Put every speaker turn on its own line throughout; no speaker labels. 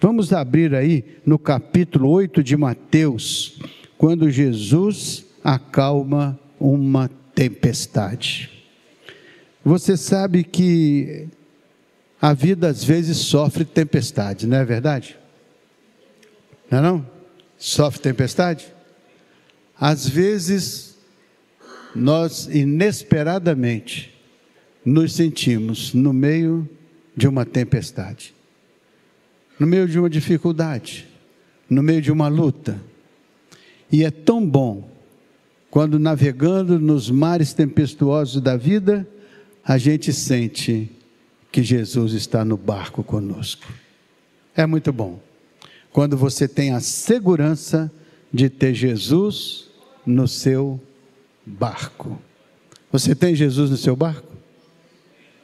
Vamos abrir aí no capítulo 8 de Mateus, quando Jesus acalma uma tempestade. Você sabe que a vida às vezes sofre tempestade, não é verdade? Não é não? Sofre tempestade? Às vezes, nós inesperadamente nos sentimos no meio de uma tempestade, no meio de uma dificuldade, no meio de uma luta. E é tão bom quando, navegando nos mares tempestuosos da vida, a gente sente que Jesus está no barco conosco. É muito bom quando você tem a segurança de ter Jesus no seu barco. Você tem Jesus no seu barco?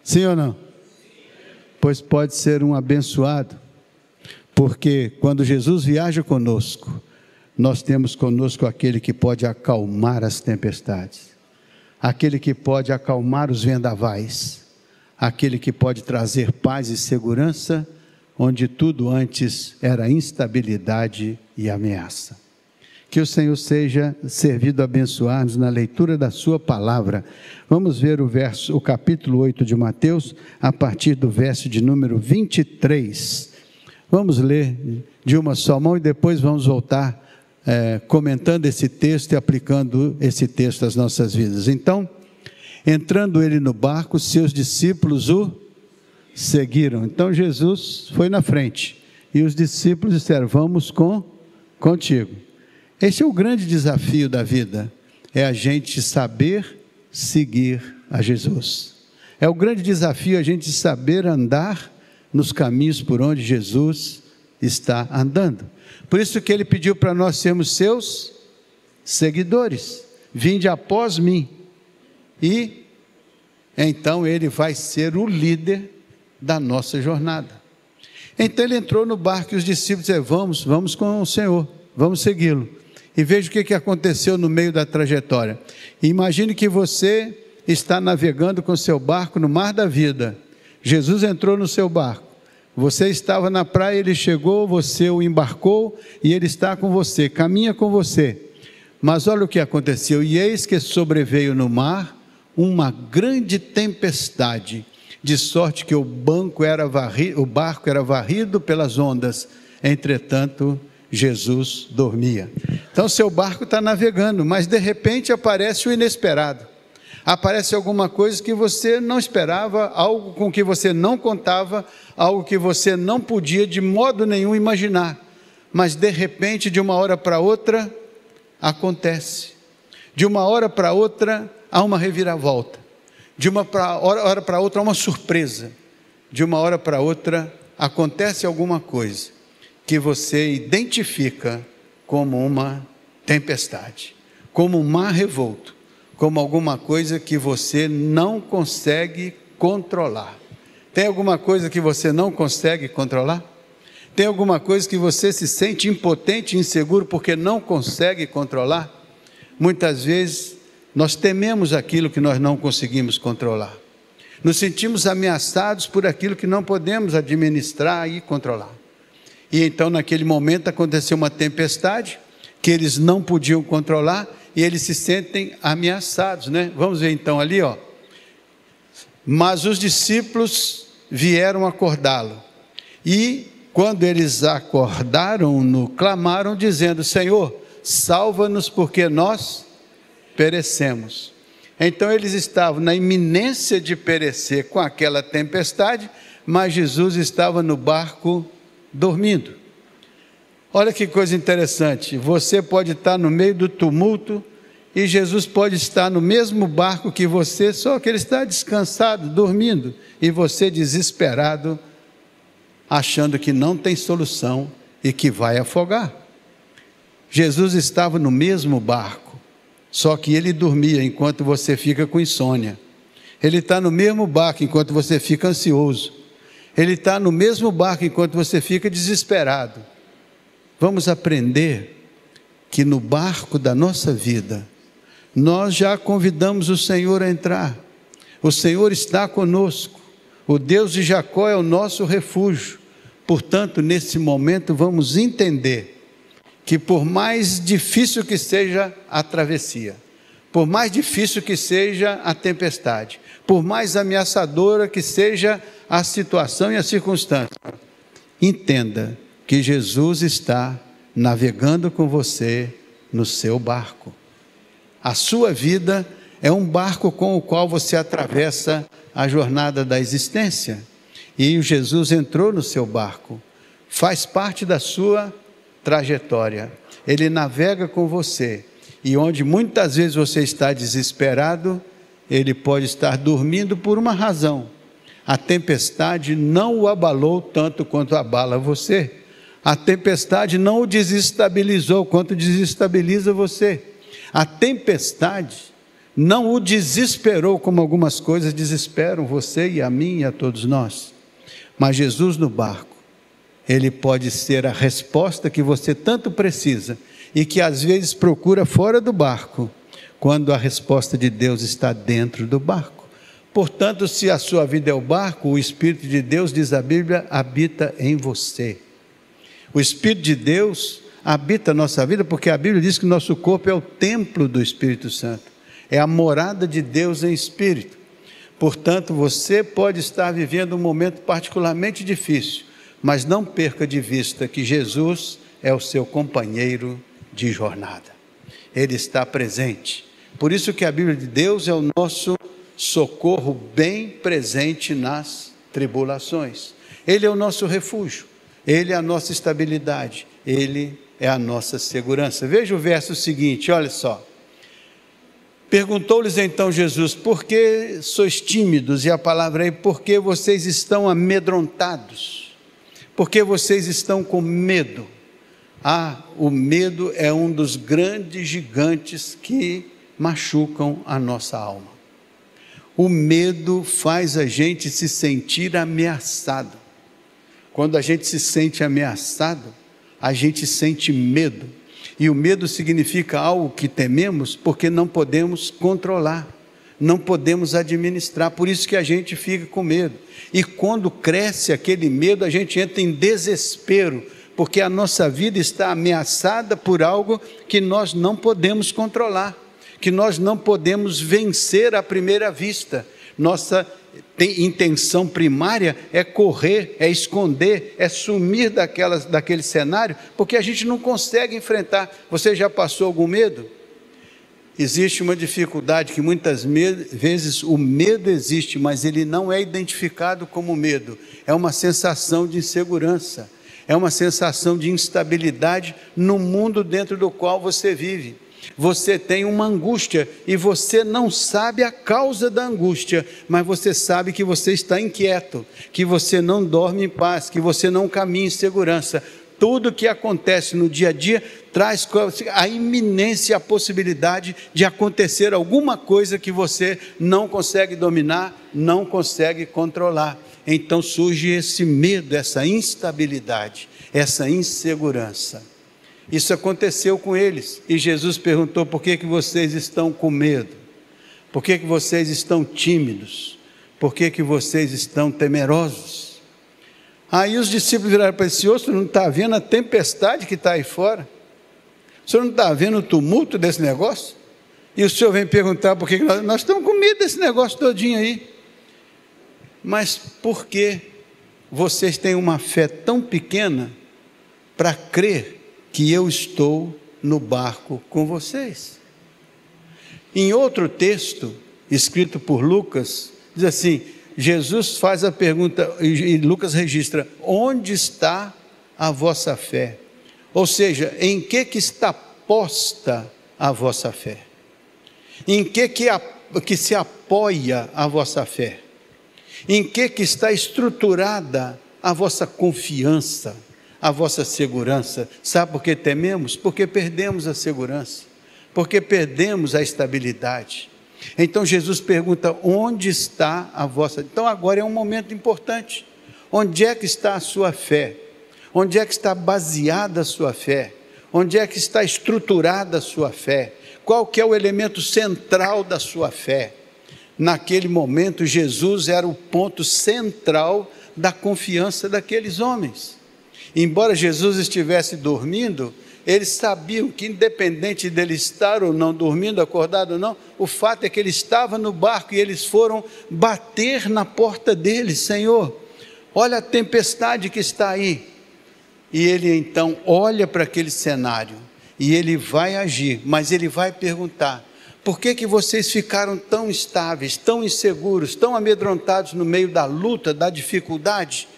Sim ou não? Pois pode ser um abençoado, porque quando Jesus viaja conosco, nós temos conosco aquele que pode acalmar as tempestades, aquele que pode acalmar os vendavais, aquele que pode trazer paz e segurança, onde tudo antes era instabilidade e ameaça. Que o Senhor seja servido a abençoar-nos na leitura da sua palavra. Vamos ver o capítulo 8 de Mateus, a partir do verso de número 23. Vamos ler de uma só mão e depois vamos voltar comentando esse texto e aplicando esse texto às nossas vidas. Então, entrando ele no barco, seus discípulos o seguiram. Então Jesus foi na frente e os discípulos disseram: vamos contigo. Esse é o grande desafio da vida, é a gente saber seguir a Jesus. É o grande desafio a gente saber andar nos caminhos por onde Jesus está andando. Por isso que ele pediu para nós sermos seus seguidores. Vinde após mim. E então ele vai ser o líder da nossa jornada. Então ele entrou no barco e os discípulos disseram: vamos com o Senhor, vamos segui-lo. E veja o que aconteceu no meio da trajetória. Imagine que você está navegando com seu barco no mar da vida. Jesus entrou no seu barco. Você estava na praia, ele chegou, você o embarcou e ele está com você, caminha com você. Mas olha o que aconteceu. E eis que sobreveio no mar uma grande tempestade, de sorte que o barco era varrido pelas ondas. Entretanto, Jesus dormia. Então seu barco está navegando, mas de repente aparece o inesperado. Aparece alguma coisa que você não esperava, algo com que você não contava, algo que você não podia de modo nenhum imaginar. Mas de repente, de uma hora para outra, acontece. De uma hora para outra, há uma reviravolta. De uma hora para outra, há uma surpresa. De uma hora para outra, acontece alguma coisa que você identifica como uma tempestade, como um mar revolto, como alguma coisa que você não consegue controlar. Tem alguma coisa que você não consegue controlar? Tem alguma coisa que você se sente impotente e inseguro porque não consegue controlar? Muitas vezes nós tememos aquilo que nós não conseguimos controlar. Nos sentimos ameaçados por aquilo que não podemos administrar e controlar. E então naquele momento aconteceu uma tempestade que eles não podiam controlar e eles se sentem ameaçados, né? Vamos ver então ali, ó. Mas os discípulos vieram acordá-lo. E quando eles acordaram-no, clamaram dizendo: Senhor, salva-nos porque nós perecemos. Então eles estavam na iminência de perecer com aquela tempestade, mas Jesus estava no barco dormindo. Olha que coisa interessante, você pode estar no meio do tumulto e Jesus pode estar no mesmo barco que você, só que ele está descansado, dormindo, e você desesperado, achando que não tem solução e que vai afogar. Jesus estava no mesmo barco, só que ele dormia enquanto você fica com insônia. Ele está no mesmo barco enquanto você fica ansioso. Ele está no mesmo barco enquanto você fica desesperado. Vamos aprender que no barco da nossa vida, nós já convidamos o Senhor a entrar. O Senhor está conosco. O Deus de Jacó é o nosso refúgio. Portanto, nesse momento, vamos entender que por mais difícil que seja a travessia, por mais difícil que seja a tempestade, por mais ameaçadora que seja a situação e a circunstância, entenda que Jesus está navegando com você no seu barco. A sua vida é um barco com o qual você atravessa a jornada da existência. E Jesus entrou no seu barco, faz parte da sua trajetória. Ele navega com você. E onde muitas vezes você está desesperado, ele pode estar dormindo por uma razão. A tempestade não o abalou tanto quanto abala você. A tempestade não o desestabilizou quanto desestabiliza você. A tempestade não o desesperou como algumas coisas desesperam você e a mim e a todos nós. Mas Jesus no barco, ele pode ser a resposta que você tanto precisa e que às vezes procura fora do barco, quando a resposta de Deus está dentro do barco. Portanto, se a sua vida é o barco, o Espírito de Deus, diz a Bíblia, habita em você. O Espírito de Deus habita a nossa vida, porque a Bíblia diz que nosso corpo é o templo do Espírito Santo, é a morada de Deus em Espírito. Portanto, você pode estar vivendo um momento particularmente difícil, mas não perca de vista que Jesus é o seu companheiro de jornada. Ele está presente. Por isso que a Bíblia de Deus é o nosso socorro bem presente nas tribulações. Ele é o nosso refúgio. Ele é a nossa estabilidade, Ele é a nossa segurança. Veja o verso seguinte, olha só. Perguntou-lhes então Jesus, por que sois tímidos? E a palavra é, por que vocês estão amedrontados? Por que vocês estão com medo? O medo é um dos grandes gigantes que machucam a nossa alma. O medo faz a gente se sentir ameaçado. Quando a gente se sente ameaçado, a gente sente medo. E o medo significa algo que tememos porque não podemos controlar, não podemos administrar. Por isso que a gente fica com medo. E quando cresce aquele medo, a gente entra em desespero, porque a nossa vida está ameaçada por algo que nós não podemos controlar, que nós não podemos vencer à primeira vista. Nossa intenção primária é correr, é esconder, é sumir daquele cenário, porque a gente não consegue enfrentar. Você já passou algum medo? Existe uma dificuldade que muitas vezes o medo existe, mas ele não é identificado como medo. É uma sensação de insegurança, é uma sensação de instabilidade no mundo dentro do qual você vive. Você tem uma angústia e você não sabe a causa da angústia, mas você sabe que você está inquieto, que você não dorme em paz, que você não caminha em segurança. Tudo que acontece no dia a dia traz a iminência, a possibilidade de acontecer alguma coisa que você não consegue dominar, não consegue controlar. Então surge esse medo, essa instabilidade, essa insegurança. Isso aconteceu com eles, e Jesus perguntou, por que vocês estão com medo? Por que vocês estão tímidos? Por que vocês estão temerosos? Aí os discípulos viraram para ele, Senhor, você não está vendo a tempestade que está aí fora? O senhor não está vendo o tumulto desse negócio? E o senhor vem perguntar, por que nós estamos com medo desse negócio todinho aí? Mas por que vocês têm uma fé tão pequena para crer que eu estou no barco com vocês? Em outro texto, escrito por Lucas, diz assim, Jesus faz a pergunta, e Lucas registra, onde está a vossa fé? Ou seja, em que está posta a vossa fé? Em que se apoia a vossa fé? Em que está estruturada a vossa confiança? A vossa segurança? Sabe por que tememos? Porque perdemos a segurança, porque perdemos a estabilidade. Então Jesus pergunta, onde está a vossa? Então agora é um momento importante. Onde é que está a sua fé? Onde é que está baseada a sua fé? Onde é que está estruturada a sua fé? Qual que é o elemento central da sua fé? Naquele momento, Jesus era o ponto central da confiança daqueles homens. Embora Jesus estivesse dormindo, eles sabiam que, independente dele estar ou não dormindo, acordado ou não, o fato é que ele estava no barco e eles foram bater na porta dele: Senhor, olha a tempestade que está aí. E ele então olha para aquele cenário e ele vai agir, mas ele vai perguntar: por que vocês ficaram tão instáveis, tão inseguros, tão amedrontados no meio da luta, da dificuldade?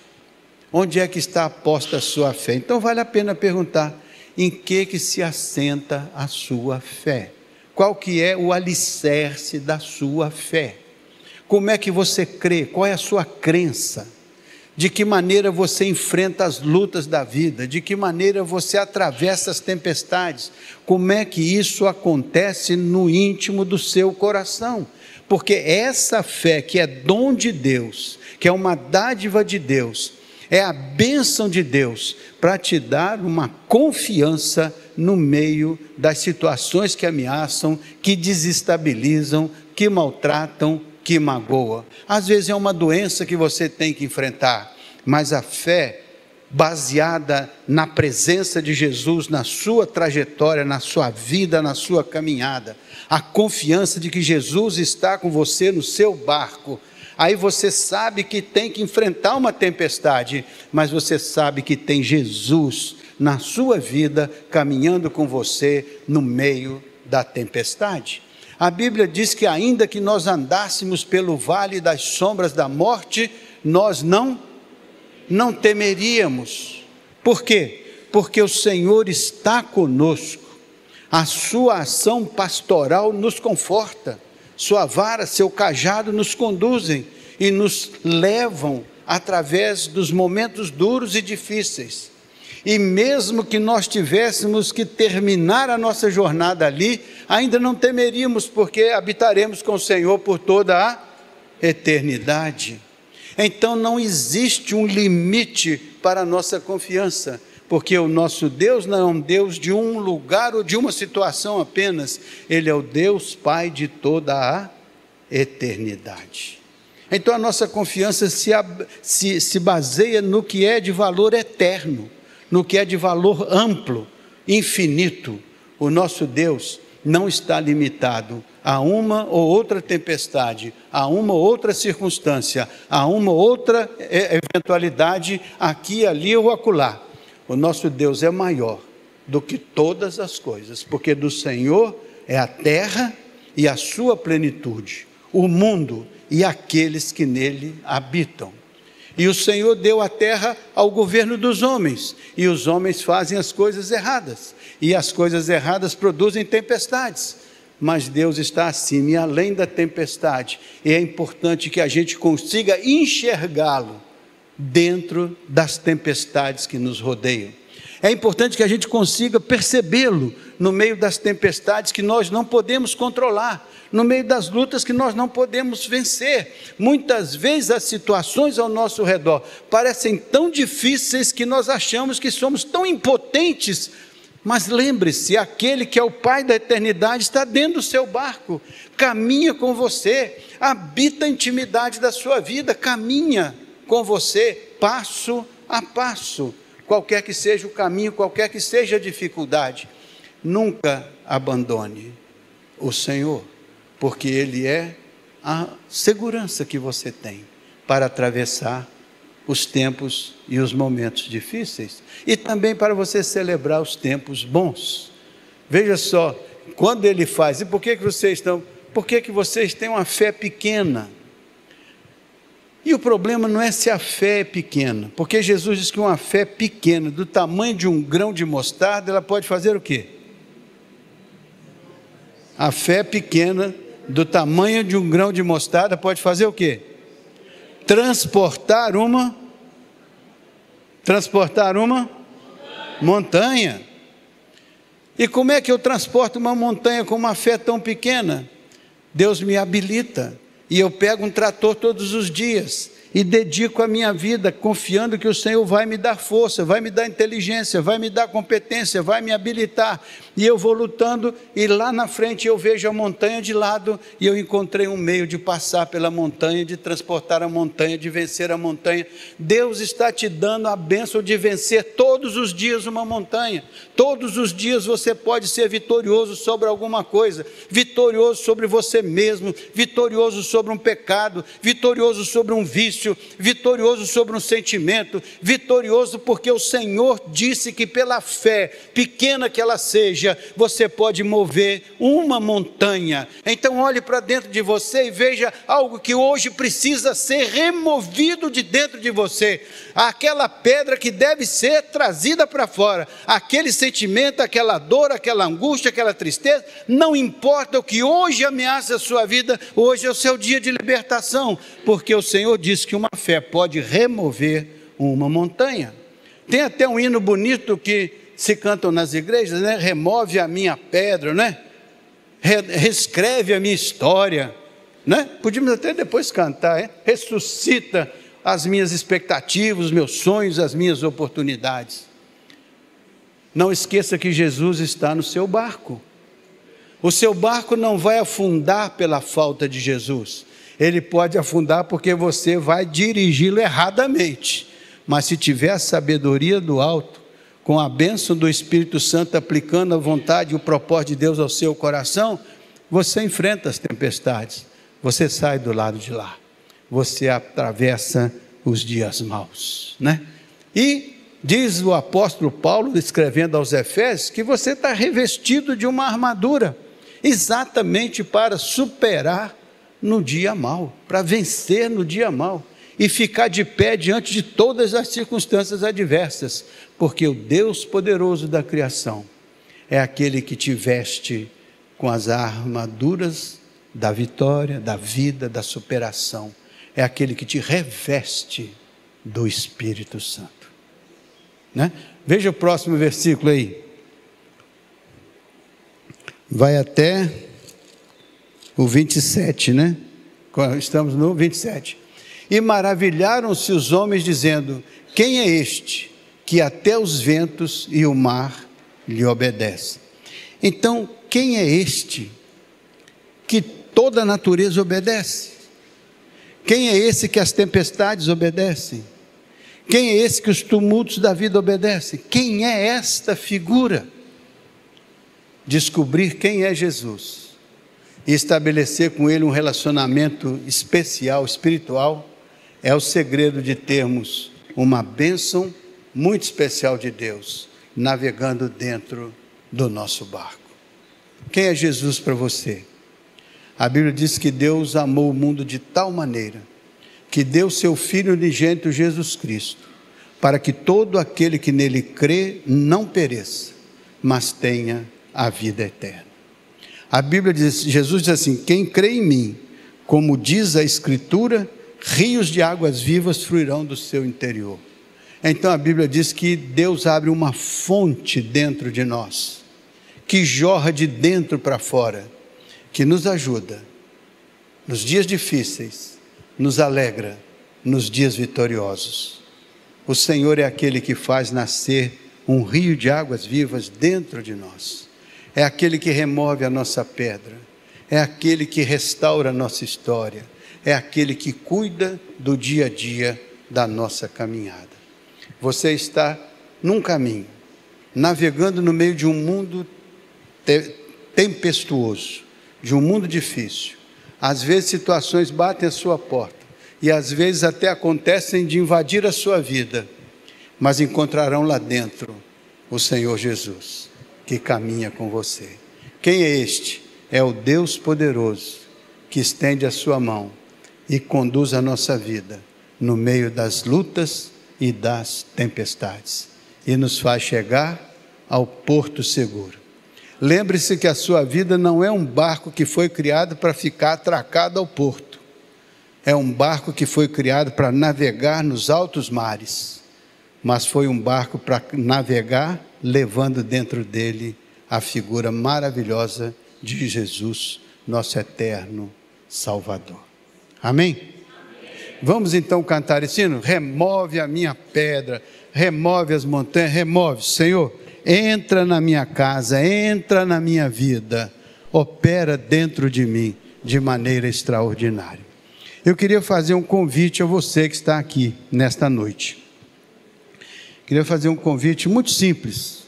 Onde é que está posta a sua fé? Então vale a pena perguntar: em que se assenta a sua fé? Qual que é o alicerce da sua fé? Como é que você crê? Qual é a sua crença? De que maneira você enfrenta as lutas da vida? De que maneira você atravessa as tempestades? Como é que isso acontece no íntimo do seu coração? Porque essa fé que é dom de Deus, que é uma dádiva de Deus, é a bênção de Deus para te dar uma confiança no meio das situações que ameaçam, que desestabilizam, que maltratam, que magoam. Às vezes é uma doença que você tem que enfrentar, mas a fé baseada na presença de Jesus, na sua trajetória, na sua vida, na sua caminhada, a confiança de que Jesus está com você no seu barco. Aí você sabe que tem que enfrentar uma tempestade, mas você sabe que tem Jesus na sua vida, caminhando com você no meio da tempestade. A Bíblia diz que ainda que nós andássemos pelo vale das sombras da morte, nós não temeríamos. Por quê? Porque o Senhor está conosco, a sua ação pastoral nos conforta, sua vara, seu cajado nos conduzem e nos levam através dos momentos duros e difíceis. E mesmo que nós tivéssemos que terminar a nossa jornada ali, ainda não temeríamos, porque habitaremos com o Senhor por toda a eternidade. Então não existe um limite para a nossa confiança, porque o nosso Deus não é um Deus de um lugar ou de uma situação apenas, Ele é o Deus Pai de toda a eternidade. Então a nossa confiança se baseia no que é de valor eterno, no que é de valor amplo, infinito. O nosso Deus não está limitado a uma ou outra tempestade, a uma ou outra circunstância, a uma ou outra eventualidade, aqui, ali ou acolá. O nosso Deus é maior do que todas as coisas, porque do Senhor é a terra e a sua plenitude, o mundo e aqueles que nele habitam. E o Senhor deu a terra ao governo dos homens, e os homens fazem as coisas erradas, e as coisas erradas produzem tempestades, mas Deus está acima e além da tempestade, e é importante que a gente consiga enxergá-lo dentro das tempestades que nos rodeiam. É importante que a gente consiga percebê-lo no meio das tempestades que nós não podemos controlar, no meio das lutas que nós não podemos vencer. Muitas vezes as situações ao nosso redor parecem tão difíceis que nós achamos que somos tão impotentes, mas lembre-se, aquele que é o Pai da eternidade está dentro do seu barco, caminha com você, habita a intimidade da sua vida, caminha com você passo a passo, qualquer que seja o caminho, qualquer que seja a dificuldade. Nunca abandone o Senhor, porque Ele é a segurança que você tem para atravessar os tempos e os momentos difíceis, e também para você celebrar os tempos bons. Veja só, quando Ele faz, e por que vocês têm uma fé pequena? E o problema não é se a fé é pequena, porque Jesus diz que uma fé pequena, do tamanho de um grão de mostarda, ela pode fazer o quê? A fé pequena, do tamanho de um grão de mostarda, pode fazer o quê? Transportar uma montanha. E como é que eu transporto uma montanha com uma fé tão pequena? Deus me habilita, e eu pego um trator todos os dias, e dedico a minha vida confiando que o Senhor vai me dar força, vai me dar inteligência, vai me dar competência, vai me habilitar, e eu vou lutando, e lá na frente eu vejo a montanha de lado, e eu encontrei um meio de passar pela montanha, de transportar a montanha, de vencer a montanha. Deus está te dando a bênção de vencer todos os dias uma montanha. Todos os dias você pode ser vitorioso sobre alguma coisa, vitorioso sobre você mesmo, vitorioso sobre um pecado, vitorioso sobre um vício, vitorioso sobre um sentimento, vitorioso porque o Senhor disse que pela fé, pequena que ela seja, você pode mover uma montanha. Então olhe para dentro de você e veja algo que hoje precisa ser removido de dentro de você, aquela pedra que deve ser trazida para fora, aquele sentimento, aquela dor, aquela angústia, aquela tristeza, não importa o que hoje ameaça a sua vida, hoje é o seu dia de libertação, porque o Senhor disse que uma fé pode remover uma montanha. Tem até um hino bonito que se cantam nas igrejas, né? Remove a minha pedra, né? Reescreve a minha história, né? Podíamos até depois cantar, hein? Ressuscita as minhas expectativas, os meus sonhos, as minhas oportunidades. Não esqueça que Jesus está no seu barco. O seu barco não vai afundar pela falta de Jesus. Ele pode afundar porque você vai dirigi-lo erradamente. Mas se tiver a sabedoria do alto, com a bênção do Espírito Santo aplicando a vontade e o propósito de Deus ao seu coração, você enfrenta as tempestades. Você sai do lado de lá. Você atravessa os dias maus, né? E diz o apóstolo Paulo, escrevendo aos Efésios, que você está revestido de uma armadura, exatamente para superar no dia mau, para vencer no dia mau, e ficar de pé diante de todas as circunstâncias adversas, porque o Deus poderoso da criação é aquele que te veste com as armaduras da vitória, da vida, da superação, é aquele que te reveste do Espírito Santo, né? Veja o próximo versículo aí, vai até o 27, né? Estamos no 27. E maravilharam-se os homens dizendo: quem é este que até os ventos e o mar lhe obedecem? Então, quem é este que toda a natureza obedece? Quem é esse que as tempestades obedecem? Quem é esse que os tumultos da vida obedecem? Quem é esta figura? Descobrir quem é Jesus e estabelecer com ele um relacionamento especial, espiritual, é o segredo de termos uma bênção muito especial de Deus, navegando dentro do nosso barco. Quem é Jesus para você? A Bíblia diz que Deus amou o mundo de tal maneira, que deu seu Filho unigênito Jesus Cristo, para que todo aquele que nele crê não pereça, mas tenha a vida eterna. A Bíblia diz, Jesus diz assim: quem crê em mim, como diz a Escritura, rios de águas vivas fluirão do seu interior. Então a Bíblia diz que Deus abre uma fonte dentro de nós, que jorra de dentro para fora, que nos ajuda nos dias difíceis, nos alegra nos dias vitoriosos. O Senhor é aquele que faz nascer um rio de águas vivas dentro de nós. É aquele que remove a nossa pedra, é aquele que restaura a nossa história, é aquele que cuida do dia a dia da nossa caminhada. Você está num caminho, navegando no meio de um mundo tempestuoso, de um mundo difícil. Às vezes situações batem a sua porta, e às vezes até acontecem de invadir a sua vida, mas encontrarão lá dentro o Senhor Jesus, que caminha com você. Quem é este? É o Deus poderoso, que estende a sua mão e conduz a nossa vida no meio das lutas e das tempestades, e nos faz chegar ao porto seguro. Lembre-se que a sua vida não é um barco que foi criado para ficar atracado ao porto. É um barco que foi criado para navegar nos altos mares, mas foi um barco para navegar levando dentro dele a figura maravilhosa de Jesus, nosso eterno Salvador. Amém? Vamos então cantar esse hino? Remove a minha pedra, remove as montanhas, remove, Senhor, entra na minha casa, entra na minha vida, opera dentro de mim de maneira extraordinária. Eu queria fazer um convite a você que está aqui nesta noite. Queria fazer um convite muito simples,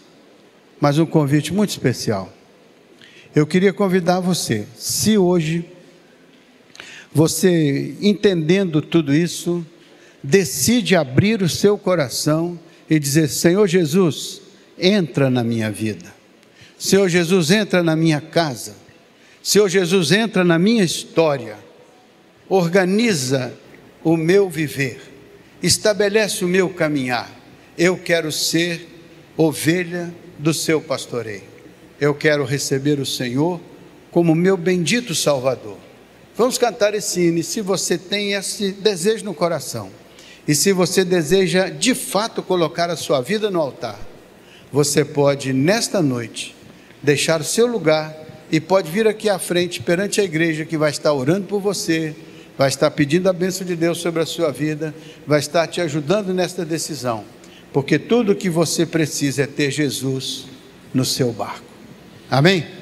mas um convite muito especial. Eu queria convidar você, se hoje você, entendendo tudo isso, decide abrir o seu coração e dizer: Senhor Jesus, entra na minha vida. Senhor Jesus, entra na minha casa. Senhor Jesus, entra na minha história. Organiza o meu viver. Estabelece o meu caminhar. Eu quero ser ovelha do seu pastoreio. Eu quero receber o Senhor como meu bendito Salvador. Vamos cantar esse hino, e se você tem esse desejo no coração, e se você deseja de fato colocar a sua vida no altar, você pode nesta noite deixar o seu lugar e pode vir aqui à frente perante a igreja que vai estar orando por você, vai estar pedindo a bênção de Deus sobre a sua vida, vai estar te ajudando nesta decisão, porque tudo o que você precisa é ter Jesus no seu barco. Amém?